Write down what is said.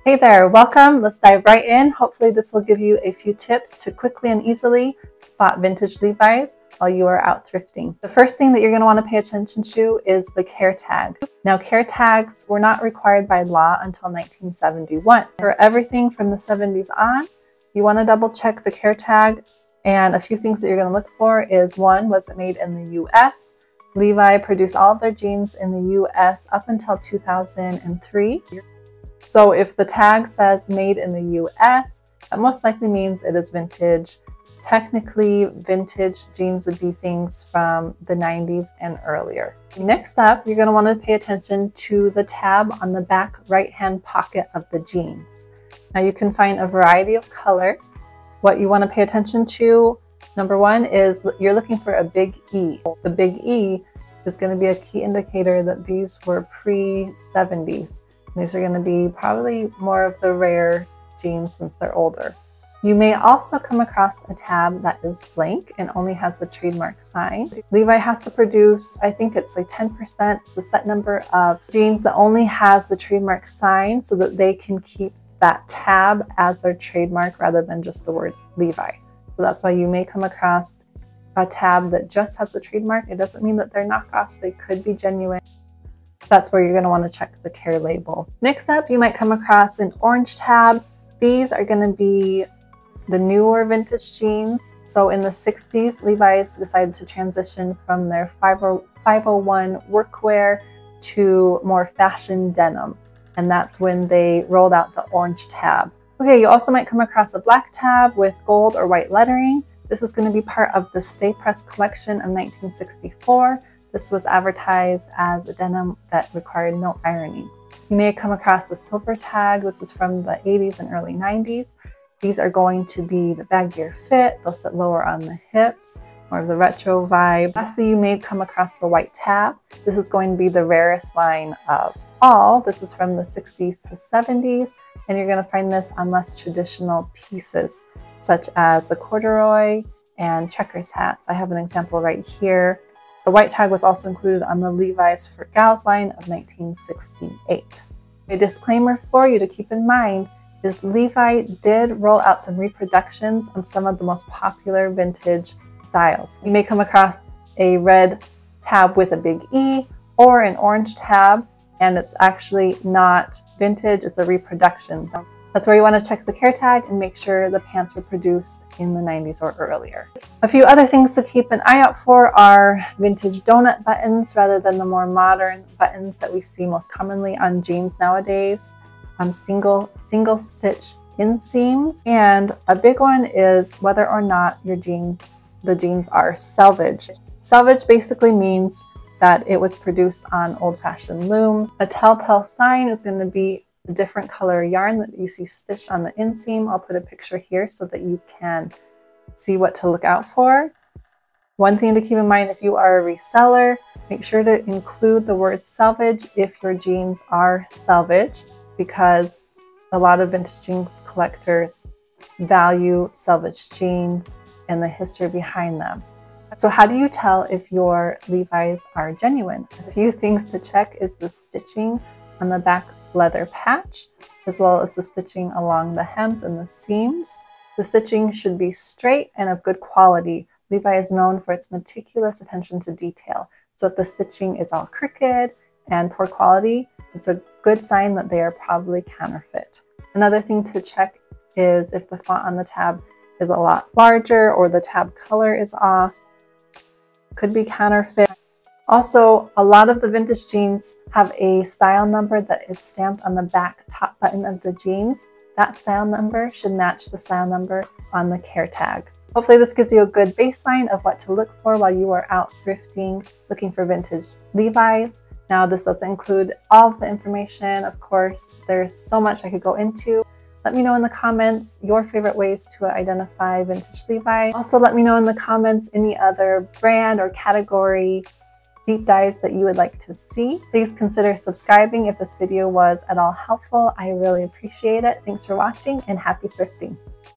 Hey there, welcome. Let's dive right in. Hopefully this will give you a few tips to quickly and easily spot vintage Levi's while you are out thrifting. The first thing that you're going to want to pay attention to is the care tag. Now, care tags were not required by law until 1971. For everything from the 70s on, you want to double check the care tag, and a few things that you're going to look for is, one, was it made in the US? Levi produced all of their jeans in the US up until 2003. So if the tag says made in the US, that most likely means it is vintage. Technically, vintage jeans would be things from the 90s and earlier. Next up, you're going to want to pay attention to the tab on the back right-hand pocket of the jeans. Now you can find a variety of colors. What you want to pay attention to, number one, is you're looking for a big E. The big E is going to be a key indicator that these were pre-70s. These are going to be probably more of the rare jeans since they're older. You may also come across a tab that is blank and only has the trademark sign. Levi has to produce, I think it's like 10%, the set number of jeans that only has the trademark sign so that they can keep that tab as their trademark rather than just the word Levi. So that's why you may come across a tab that just has the trademark. It doesn't mean that they're knockoffs. They could be genuine. That's where you're going to want to check the care label. Next up, you might come across an orange tab. These are going to be the newer vintage jeans. So in the 60s, Levi's decided to transition from their 501 workwear to more fashion denim. And that's when they rolled out the orange tab. Okay, you also might come across a black tab with gold or white lettering. This is going to be part of the Stay Pressed collection of 1964. This was advertised as a denim that required no ironing. You may come across the silver tag. This is from the 80s and early 90s. These are going to be the baggier fit. They'll sit lower on the hips, more of the retro vibe. Lastly, you may come across the white tab. This is going to be the rarest line of all. This is from the 60s to 70s, and you're going to find this on less traditional pieces, such as the corduroy and checkers hats. I have an example right here. The white tag was also included on the Levi's for Gals line of 1968. A disclaimer for you to keep in mind is Levi did roll out some reproductions of some of the most popular vintage styles. You may come across a red tab with a big E or an orange tab, and it's actually not vintage, it's a reproduction. That's where you want to check the care tag and make sure the pants were produced in the 90s or earlier. A few other things to keep an eye out for are vintage donut buttons rather than the more modern buttons that we see most commonly on jeans nowadays. Single stitch inseams. And a big one is whether or not the jeans are salvage. Salvage basically means that it was produced on old-fashioned looms. A telltale sign is going to be a different color yarn that you see stitched on the inseam. I'll put a picture here so that you can see what to look out for. One thing to keep in mind, if you are a reseller, make sure to include the word salvage if your jeans are salvage, because a lot of vintage jeans collectors value salvage jeans and the history behind them. So how do you tell if your Levi's are genuine? A few things to check is the stitching on the back leather patch, as well as the stitching along the hems and the seams. The stitching should be straight and of good quality. Levi is known for its meticulous attention to detail. So if the stitching is all crooked and poor quality, it's a good sign that they are probably counterfeit. Another thing to check is if the font on the tab is a lot larger or the tab color is off. Could be counterfeit. Also, a lot of the vintage jeans have a style number that is stamped on the back top button of the jeans. That style number should match the style number on the care tag. Hopefully this gives you a good baseline of what to look for while you are out thrifting, looking for vintage Levi's. Now, this doesn't include all of the information. Of course, there's so much I could go into. Let me know in the comments your favorite ways to identify vintage Levi's. Also, let me know in the comments any other brand or category deep dives that you would like to see. Please consider subscribing if this video was at all helpful. I really appreciate it. Thanks for watching and happy thrifting.